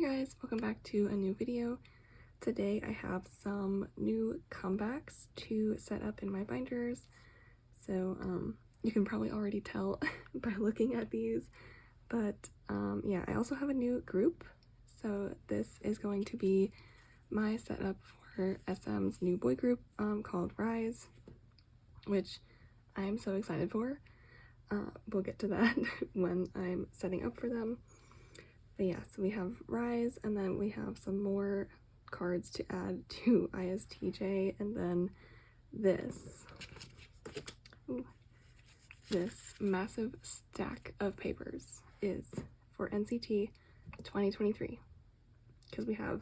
Hey guys, welcome back to a new video. Today I have some new comebacks to set up in my binders. So you can probably already tell by looking at these, but yeah, I also have a new group. So this is going to be my setup for SM's new boy group called RIIZE, which I'm so excited for. We'll get to that when I'm setting up for them. But yeah, so we have RIIZE, and then we have some more cards to add to ISTJ, and then this massive stack of papers is for NCT 2023, because we have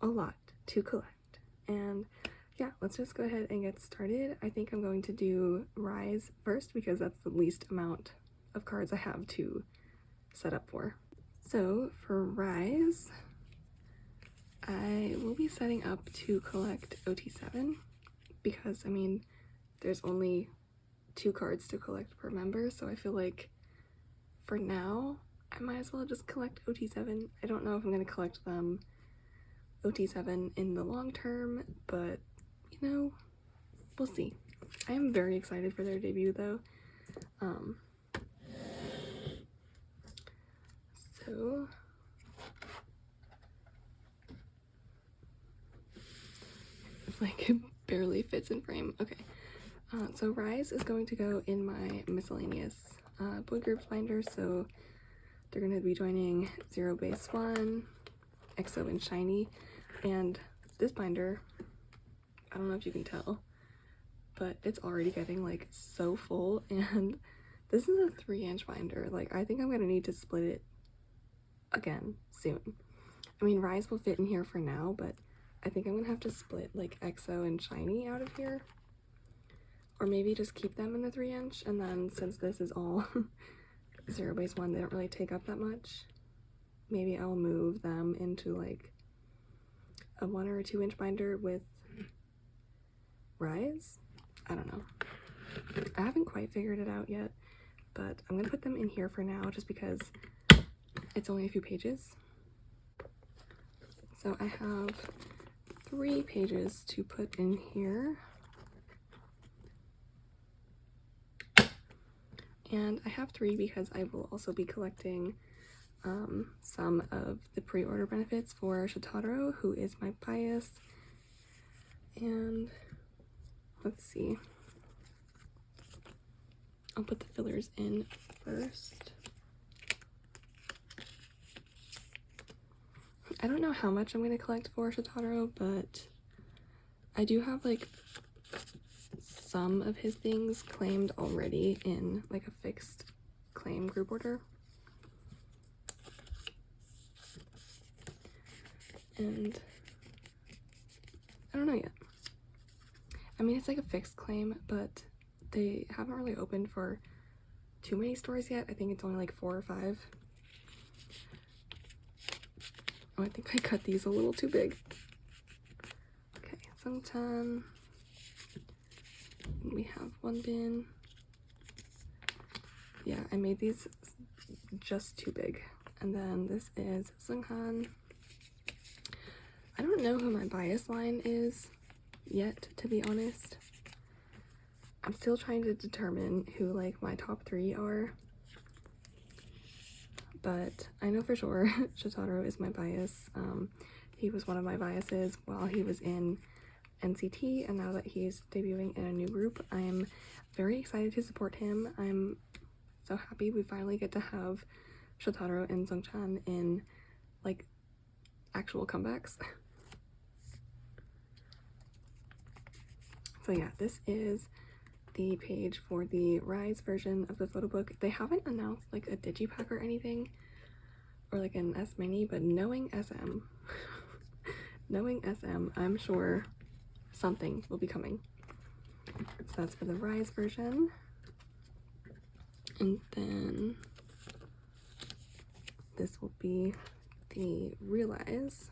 a lot to collect. And yeah, let's just go ahead and get started. I think I'm going to do RIIZE first because that's the least amount of cards I have to set up for. So for RIIZE, I will be setting up to collect OT7 because, I mean, there's only 2 cards to collect per member, so I feel like for now, I might as well just collect OT7. I don't know if I'm going to collect them OT7 in the long term, but, you know, we'll see. I am very excited for their debut, though. So it's like it barely fits in frame. Okay, so RIIZE is going to go in my miscellaneous boy groups binder, so they're going to be joining 0 Base 1, EXO, and Shiny. And this binder, I don't know if you can tell, but it's already getting like so full, and this is a 3-inch binder. Like, I think I'm gonna need to split it again soon. I mean, RIIZE will fit in here for now, but I think I'm gonna have to split like EXO and Shiny out of here, or maybe just keep them in the 3-inch, and then since this is all 0 Base 1, they don't really take up that much, maybe I'll move them into like a 1 or 2-inch binder with RIIZE. I don't know. I haven't quite figured it out yet, but I'm gonna put them in here for now just because it's only a few pages. So I have 3 pages to put in here. And I have 3 because I will also be collecting some of the pre-order benefits for Shotaro, who is my bias. And let's see. I'll put the fillers in first. I don't know how much I'm going to collect for Shotaro, but I do have like some of his things claimed already in like a fixed claim group order. And I don't know yet. I mean, it's like a fixed claim, but they haven't really opened for too many stores yet. I think it's only like 4 or 5. Oh, I think I cut these a little too big. Okay, Sungchan. We have Wonbin. Yeah, I made these just too big. And then this is Sunghan. I don't know who my bias line is yet, to be honest. I'm still trying to determine who like my top 3 are. But I know for sure Shotaro is my bias. He was one of my biases while he was in NCT, and now that he's debuting in a new group, I'm very excited to support him. I'm so happy we finally get to have Shotaro and Sungchan in like actual comebacks. So yeah, this is the page for the RIIZE version of the photo book. They haven't announced like a digipack or anything, or like an S mini, but knowing SM, I'm sure something will be coming. So that's for the RIIZE version. And then this will be the RIIZE.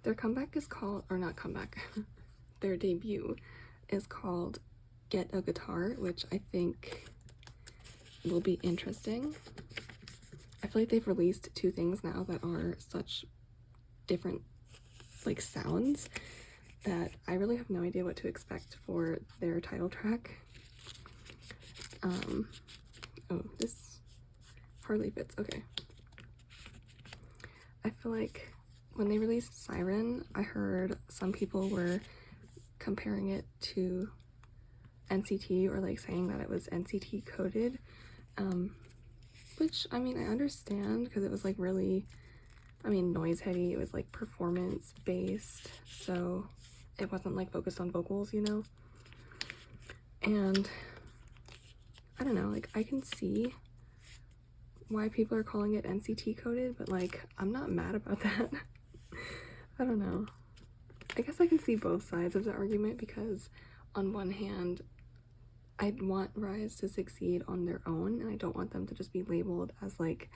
Their comeback is called, or not comeback, their debut is called Get a Guitar, which I think will be interesting. I feel like they've released two things now that are such different like sounds that I really have no idea what to expect for their title track. Oh, this hardly fits. Okay. I feel like when they released Siren, I heard some people were comparing it to NCT, or like saying that it was NCT coded, which I mean I understand because it was like really, I mean, noise heavy. It was like performance based, so it wasn't like focused on vocals, you know. And I don't know, like I can see why people are calling it NCT coded, but like I'm not mad about that. I don't know. I guess I can see both sides of the argument, because on one hand I want RIIZE to succeed on their own, and I don't want them to just be labeled as like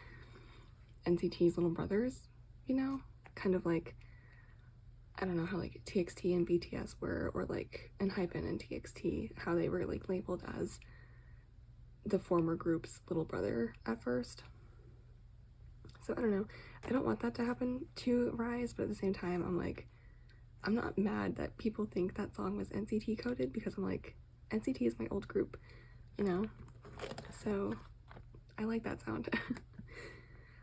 NCT's little brothers, you know? Kind of like, I don't know how like TXT and BTS were, or like ENHYPEN and TXT, how they were like labeled as the former group's little brother at first. So I don't know. I don't want that to happen to RIIZE, but at the same time I'm like, I'm not mad that people think that song was NCT coded, because I'm like, NCT is my old group, you know? So I like that sound.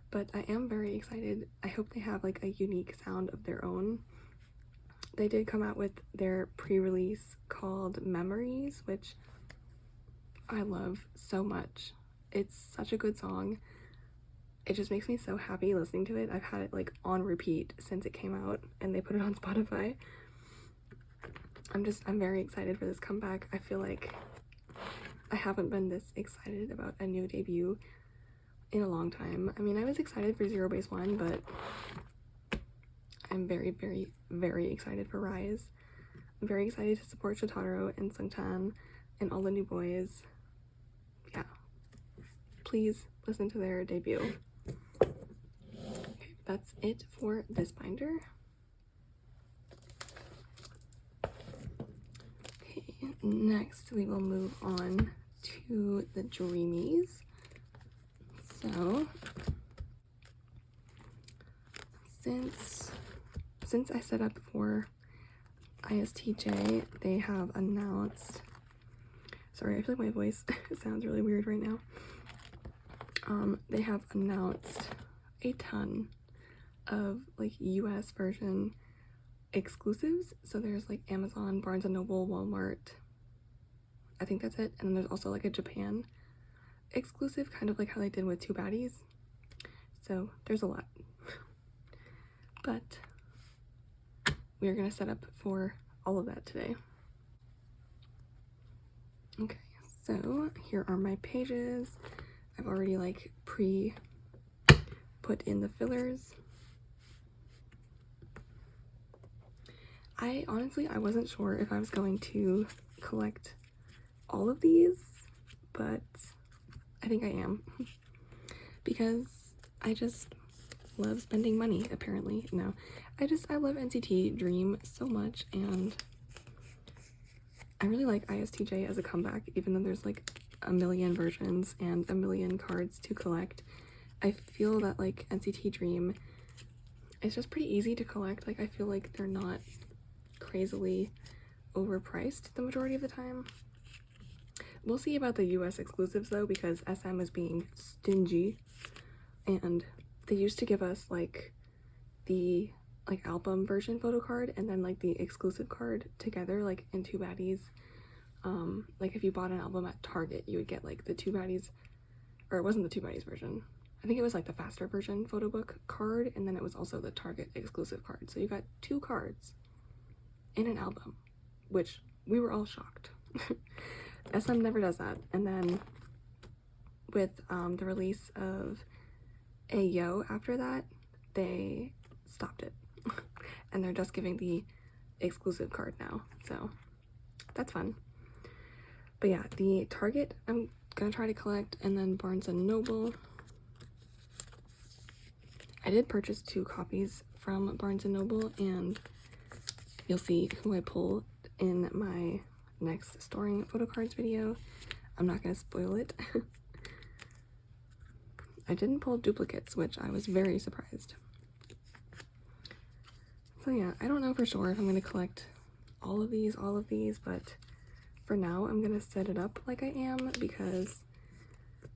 But I am very excited. I hope they have like a unique sound of their own. They did come out with their pre-release called Memories, which I love so much. It's such a good song. It just makes me so happy listening to it. I've had it like on repeat since it came out, and they put it on Spotify. I'm very excited for this comeback. I feel like I haven't been this excited about a new debut in a long time. I mean, I was excited for Zero Base One, but I'm very, very, very excited for RIIZE. I'm very excited to support Shotaro and Sungchan and all the new boys. Yeah. Please listen to their debut. Okay, that's it for this binder. Okay, next we will move on to the Dreamies. So, since I set up for ISTJ, they have announced, sorry, I feel like my voice sounds really weird right now. They have announced a ton of like US version exclusives. So there's like Amazon, Barnes & Noble, Walmart. I think that's it. And then there's also like a Japan exclusive, kind of like how they did with Two Baddies. So there's a lot. But we are going to set up for all of that today. Okay, so here are my pages. I've already like put in the fillers. I wasn't sure if I was going to collect all of these, but I think I am. Because I just love spending money, apparently. No, I love NCT Dream so much, and I really like ISTJ as a comeback, even though there's like a million versions and a million cards to collect. I feel that like NCT Dream is just pretty easy to collect. Like I feel like they're not crazily overpriced the majority of the time. We'll see about the US exclusives though, because SM is being stingy, and they used to give us like the like album version photo card and then like the exclusive card together, like in Two Baddies. Like if you bought an album at Target, you would get like the Two Baddies, or it wasn't the Two Baddies version, I think it was like the faster version photo book card, and then it was also the Target exclusive card. So you got two cards in an album, which we were all shocked. SM never does that. And then with the release of Ayo after that, they stopped it. And they're just giving the exclusive card now, so that's fun. But yeah, the Target I'm gonna try to collect, and then Barnes & Noble. I did purchase 2 copies from Barnes & Noble, and you'll see who I pull in my next storing photo cards video. I'm not gonna spoil it. I didn't pull duplicates, which I was very surprised. So yeah, I don't know for sure if I'm going to collect all of these, but for now I'm going to set it up like I am, because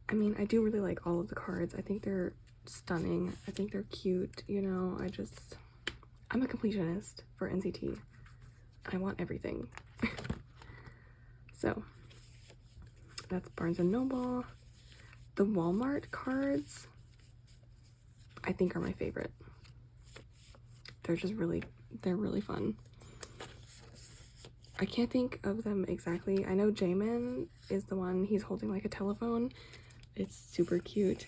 I mean, I do really like all of the cards. I think they're stunning. I think they're cute, you know. I'm a completionist for NCT. I want everything. So that's Barnes & Noble. The Walmart cards, I think, are my favorite. They're really fun. I can't think of them exactly. I know Jamin is the one, he's holding like a telephone. It's super cute.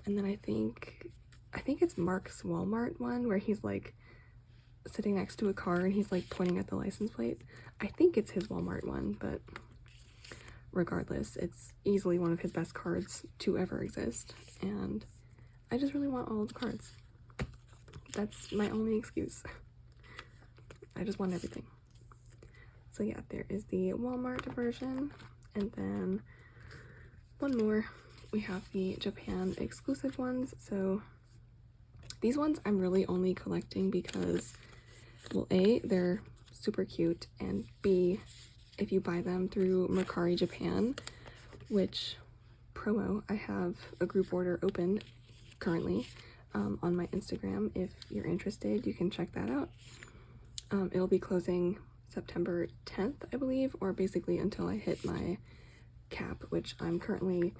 And then I think it's Mark's Walmart one, where he's like sitting next to a car and he's like pointing at the license plate. I think it's his Walmart one, but regardless, it's easily one of his best cards to ever exist. And I just really want all of the cards. That's my only excuse. I just want everything. So yeah, there is the Walmart version. And then one more. We have the Japan exclusive ones. So these ones I'm really only collecting because, well, A, they're super cute, and B, if you buy them through Mercari Japan, which promo, I have a group order open currently on my Instagram. If you're interested, you can check that out. It'll be closing September 10th, I believe, or basically until I hit my cap, which I'm currently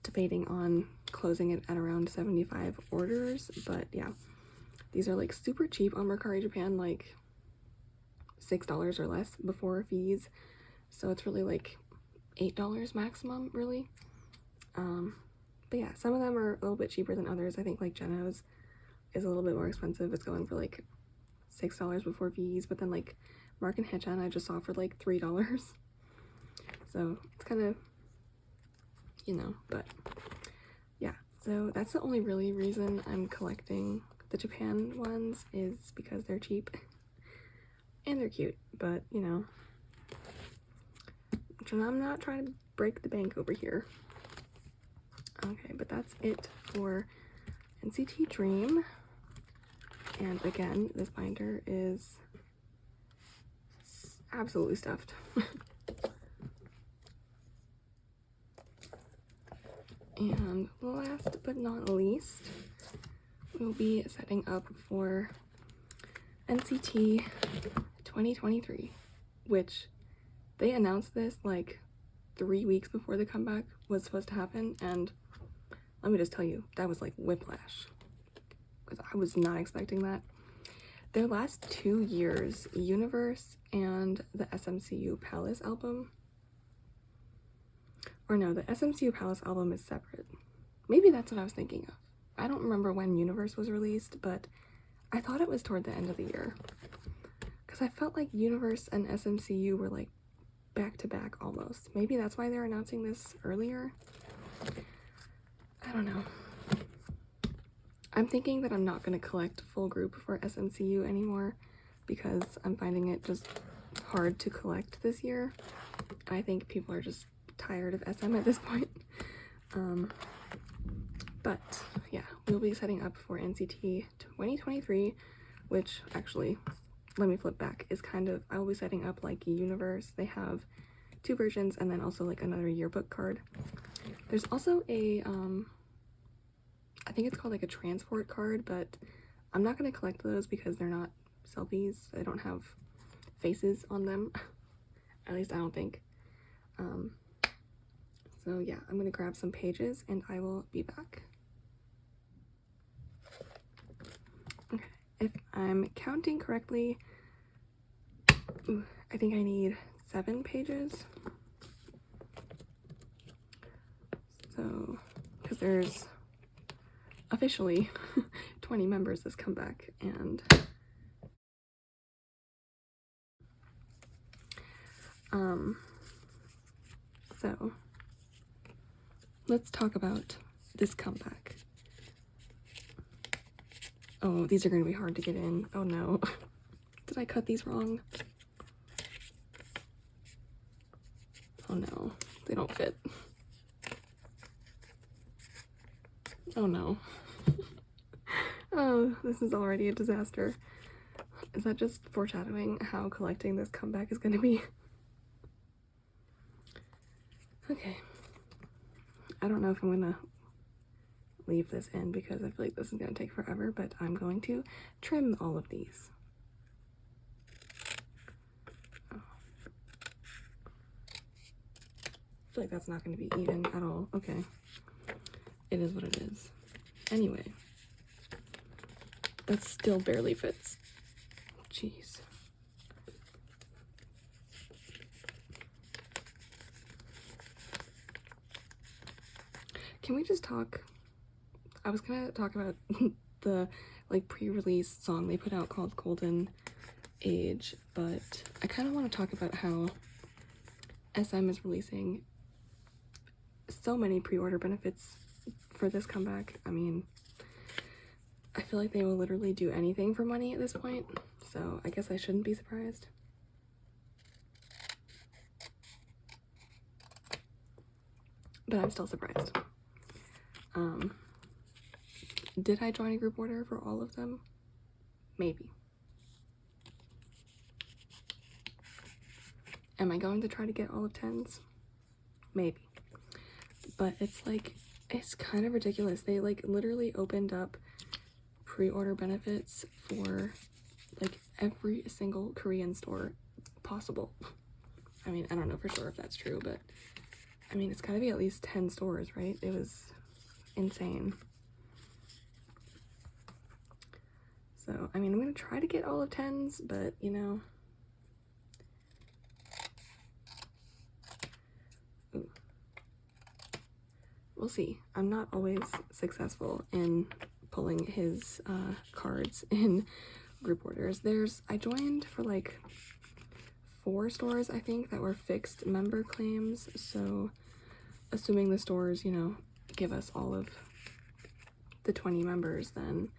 debating on closing it at around 75 orders. But yeah, these are like super cheap on Mercari Japan, like $6 or less before fees, so it's really like $8 maximum, really. But yeah, some of them are a little bit cheaper than others. I think like Geno's is a little bit more expensive. It's going for like $6 before fees, but then like Mark and Hechan I just saw for like $3. So it's kind of, you know, but yeah, so that's the only really reason I'm collecting the Japan ones, is because they're cheap and they're cute. But you know, I'm not trying to break the bank over here. Okay, but that's it for NCT Dream. And again, this binder is absolutely stuffed. And last but not least, we'll be setting up for NCT 2023, which they announced this like 3 weeks before the comeback was supposed to happen, and let me just tell you, that was like whiplash, because I was not expecting that. Their last 2 years, Universe and the SMCU Palace album, or no, the SMCU Palace album is separate. Maybe that's what I was thinking of. I don't remember when Universe was released, but I thought it was toward the end of the year, because I felt like Universe and SMCU were like back to back almost. Maybe that's why they're announcing this earlier. I don't know. I'm thinking that I'm not going to collect full group for SMCU anymore, because I'm finding it just hard to collect this year. I think people are just tired of SM at this point. But yeah, we'll be setting up for NCT 2023, which actually, let me flip back, is kind of, I will be setting up like Universe. They have 2 versions, and then also like another yearbook card. There's also a I think it's called like a transport card, but I'm not going to collect those because they're not selfies. They don't have faces on them. At least I don't think. So yeah, I'm going to grab some pages and I will be back. Okay, if I'm counting correctly, I think I need 7 pages. So, because there's officially 20 members this comeback, and so let's talk about this comeback. Oh, these are going to be hard to get in. Oh no. Did I cut these wrong? Oh no, they don't fit. Oh no. Oh, this is already a disaster. Is that just foreshadowing how collecting this comeback is gonna be? Okay. I don't know if I'm gonna leave this in because I feel like this is gonna take forever, but I'm going to trim all of these. Oh. I feel like that's not gonna be even at all. Okay. It is what it is. Anyway. That still barely fits. Jeez. Can we just talk? I was gonna talk about the like pre-release song they put out called Golden Age, but I kind of want to talk about how SM is releasing so many pre-order benefits for this comeback. I mean, I feel like they will literally do anything for money at this point, so I guess I shouldn't be surprised. But I'm still surprised. Did I join a group order for all of them? Maybe. Am I going to try to get all of 10s? Maybe. But it's like, it's kind of ridiculous. They like literally opened up pre-order benefits for like every single Korean store possible. I mean, I don't know for sure if that's true, but I mean, it's gotta be at least 10 stores, right? It was insane. So, I mean, I'm gonna try to get all of 10s, but you know. Ooh. We'll see. I'm not always successful in pulling his cards in group orders. I joined for like 4 stores, I think, that were fixed member claims. So assuming the stores, you know, give us all of the 20 members, then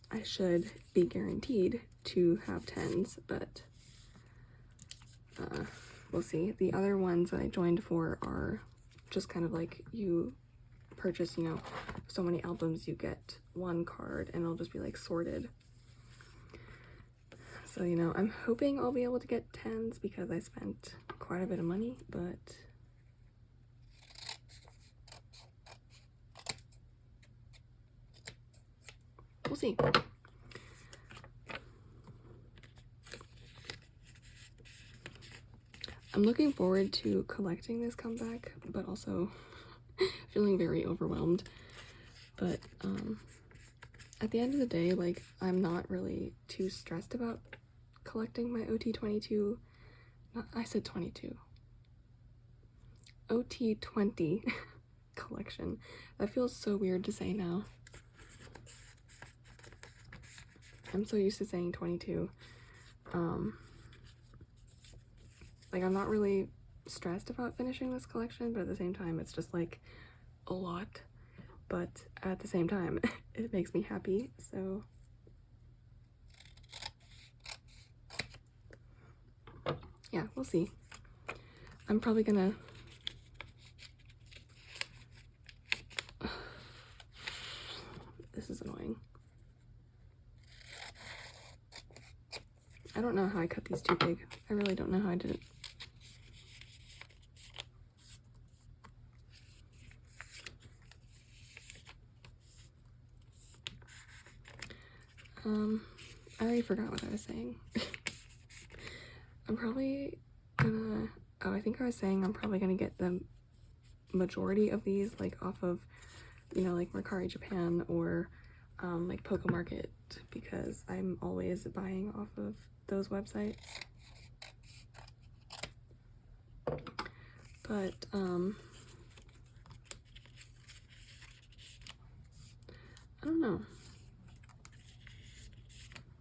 I should be guaranteed to have 10s, but we'll see. The other ones that I joined for are just kind of like you purchase, you know, so many albums, you get 1 card, and it'll just be like sorted. So, you know, I'm hoping I'll be able to get 10s because I spent quite a bit of money, but we'll see. I'm looking forward to collecting this comeback, but also feeling very overwhelmed. But at the end of the day, like, I'm not really too stressed about collecting my OT22. I said 22. OT20 collection. That feels so weird to say now. I'm so used to saying 22. Like, I'm not really stressed about finishing this collection, but at the same time, it's just like a lot. But at the same time, it makes me happy, so yeah, we'll see. I'm probably gonna this is annoying. I don't know how I cut these too big. I really don't know how I did it. I already forgot what I was saying. I'm probably gonna, I think I was saying I'm probably gonna get the majority of these like off of, you know, like Mercari Japan or like Poco Market, because I'm always buying off of those websites. But I don't know.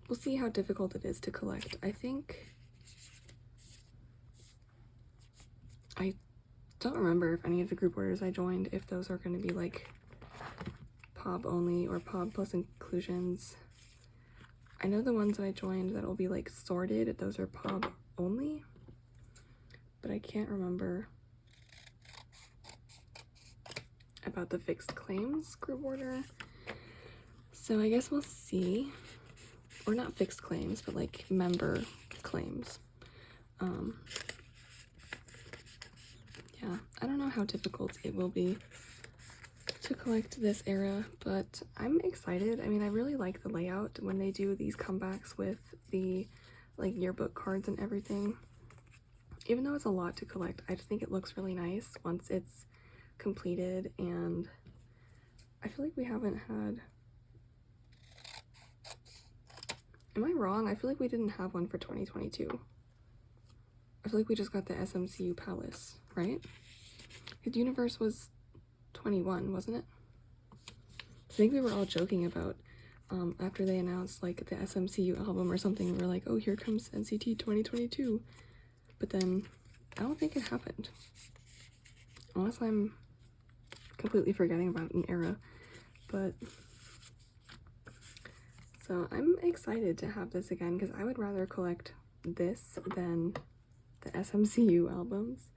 We'll see how difficult it is to collect. I think I don't remember if any of the group orders I joined, if those are going to be like POB only or POB plus inclusions. I know the ones that I joined that will be like sorted, those are POB only, but I can't remember about the fixed claims group order. So I guess we'll see. Or not fixed claims, but like member claims. Yeah, I don't know how difficult it will be to collect this era, but I'm excited. I mean, I really like the layout when they do these comebacks with the like yearbook cards and everything. Even though it's a lot to collect, I just think it looks really nice once it's completed, and I feel like we haven't had... Am I wrong? I feel like we didn't have one for 2022. I feel like we just got the SMCU Palace, right? Because Universe was 21, wasn't it? I think we were all joking about after they announced like the SMCU album or something, we were like, oh, here comes NCT 2022. But then I don't think it happened. Unless I'm completely forgetting about an era. But so I'm excited to have this again because I would rather collect this than the SMCU albums.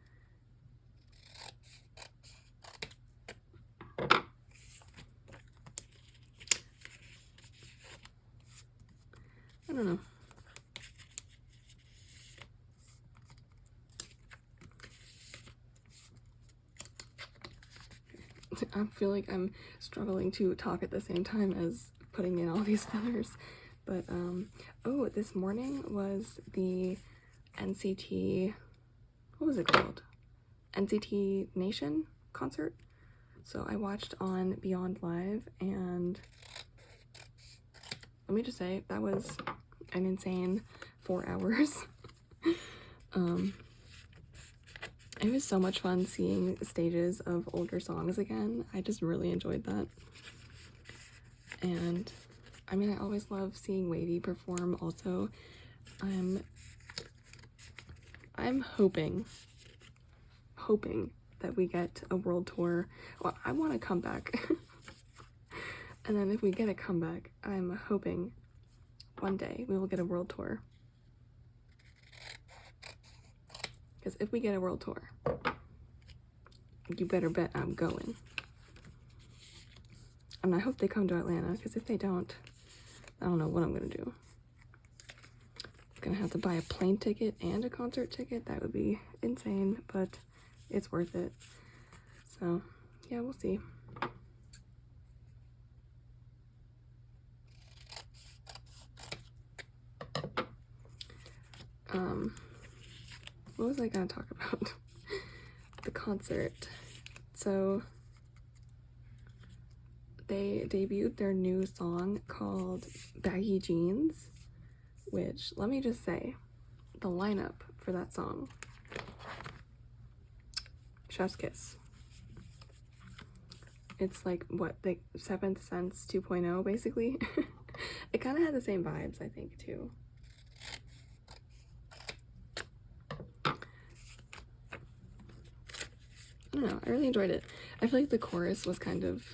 I don't know. I feel like I'm struggling to talk at the same time as putting in all these fillers. But, oh, this morning was the NCT, what was it called? NCT Nation concert. So I watched on Beyond Live, and let me just say, that was an insane 4 hours. It was so much fun seeing stages of older songs again. I just really enjoyed that. And I mean, I always love seeing Wavy perform also. I'm hoping that we get a world tour. Well, I want a comeback. And then if we get a comeback, I'm hoping one day we will get a world tour. Because if we get a world tour, you better bet I'm going. And I hope they come to Atlanta, because if they don't, I don't know what I'm going to do. I'm going to have to buy a plane ticket and a concert ticket. That would be insane, but it's worth it. So, yeah, we'll see. What was I going to talk about? The concert. So they debuted their new song called Baggy Jeans, which, let me just say, the lineup for that song, chef's kiss. It's like, what, the 7th Sense 2.0, basically? It kind of had the same vibes, I think, too. I don't know, I really enjoyed it. I feel like the chorus was kind of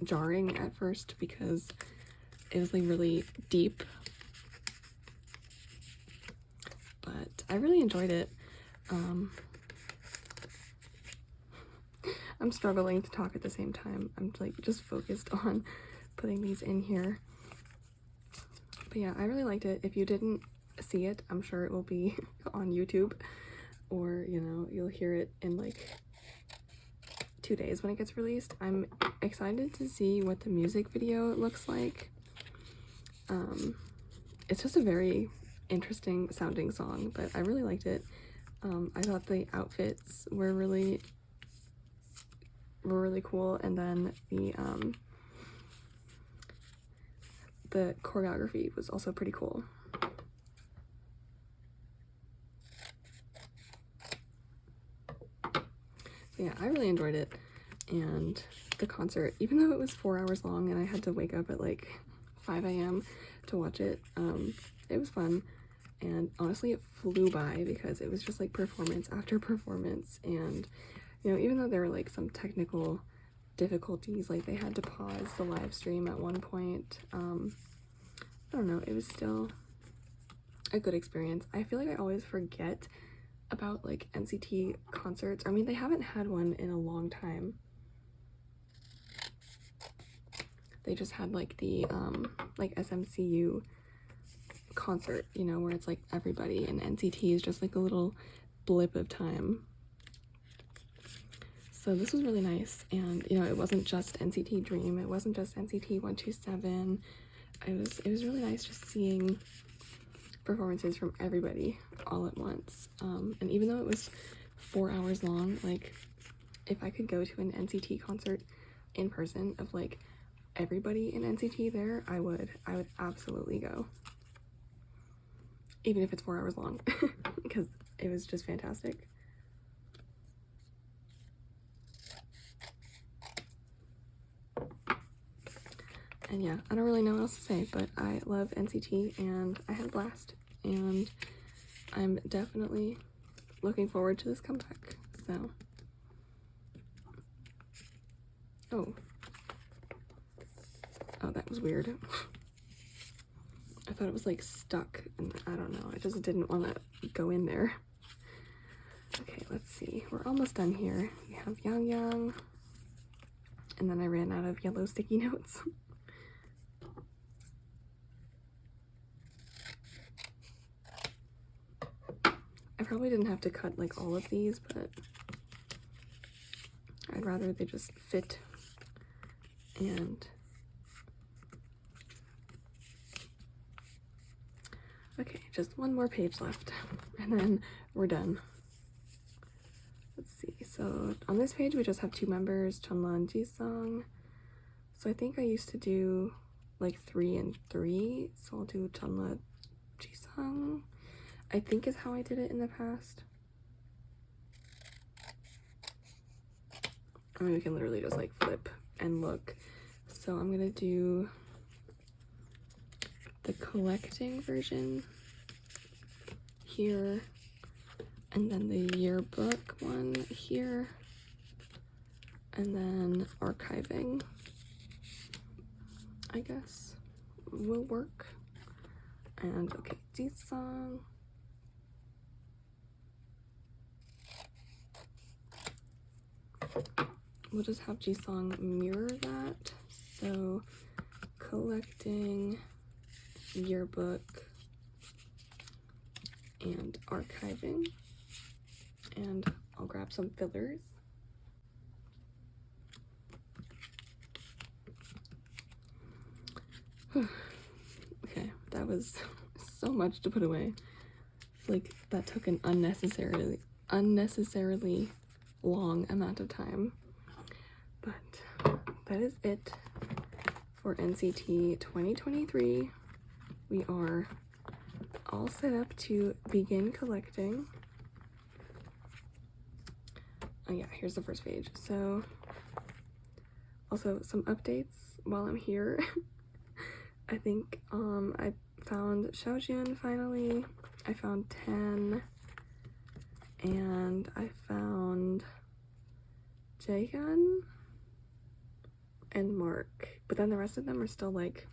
jarring at first because it was like really deep, but I really enjoyed it. I'm struggling to talk at the same time. I'm like just focused on putting these in here. But yeah, I really liked it. If you didn't see it, I'm sure it will be on YouTube, or you know, you'll hear it in like 2 days when it gets released. I'm excited to see what the music video looks like. It's just a very interesting sounding song, but I really liked it. I thought the outfits were really cool, and then the choreography was also pretty cool. So yeah, I really enjoyed it. And the concert, even though it was 4 hours long and I had to wake up at like 5 a.m. to watch it, it was fun. And honestly, it flew by because it was just like performance after performance. And you know, even though there were like some technical difficulties, like they had to pause the live stream at one point, I don't know, it was still a good experience. I feel like I always forget about like NCT concerts. I mean, they haven't had one in a long time. they just had like the like SMCU concert, you know, where it's like everybody, and NCT is just like a little blip of time. So this was really nice, and you know, it wasn't just NCT Dream, it wasn't just NCT 127. It was really nice just seeing performances from everybody all at once. And even though it was 4 hours long, like if I could go to an NCT concert in person of like everybody in NCT there, I would absolutely go, even if it's 4 hours long, because it was just fantastic. And yeah, I don't really know what else to say, but I love NCT and I had a blast, and I'm definitely looking forward to this comeback. So, oh, that was weird. I thought it was like stuck, and I don't know, I just didn't want to go in there. Okay, let's see, we're almost done here. We have Yang Yang, and then I ran out of yellow sticky notes. I probably didn't have to cut like all of these, but I'd rather they just fit. And okay, just one more page left, and then we're done. Let's see, so on this page we just have 2 members, Chunla and Jisung. So I think I used to do like 3 and 3, so I'll do Chunla, Jisung, I think is how I did it in the past. I mean, we can literally just like flip and look. So I'm gonna do the collecting version here, and then the yearbook one here, and then archiving, I guess, will work. And okay, Jisung. We'll just have Jisung mirror that. So collecting, yearbook, and archiving. And I'll grab some fillers. Okay, that was so much to put away. Like, that took an unnecessarily long amount of time. But that is it for NCT 2023. We are all set up to begin collecting. Oh yeah, here's the first page. So also some updates while I'm here. I think I found Xiaojun finally. I found 10, and I found Jaehyun and Mark, but then the rest of them are still like,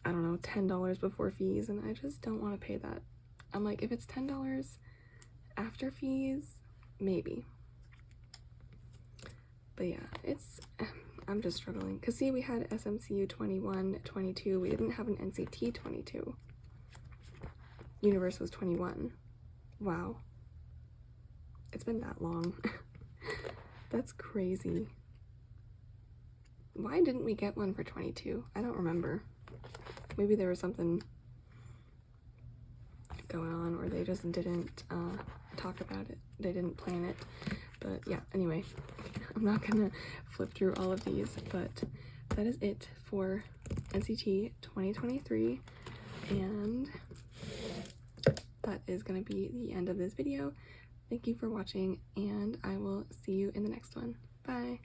I don't know, $10 before fees, and I just don't want to pay that. I'm like, if it's $10 after fees, maybe. But yeah, I'm just struggling. Because see, we had SMCU 21, 22. We didn't have an NCT 22. Universe was 21. Wow. It's been that long. That's crazy. Why didn't we get one for 22? I don't remember. Maybe there was something going on, or they just didn't talk about it. They didn't plan it. But yeah, anyway, I'm not gonna flip through all of these, but that is it for NCT 2023, and that is gonna be the end of this video. Thank you for watching, and I will see you in the next one. Bye!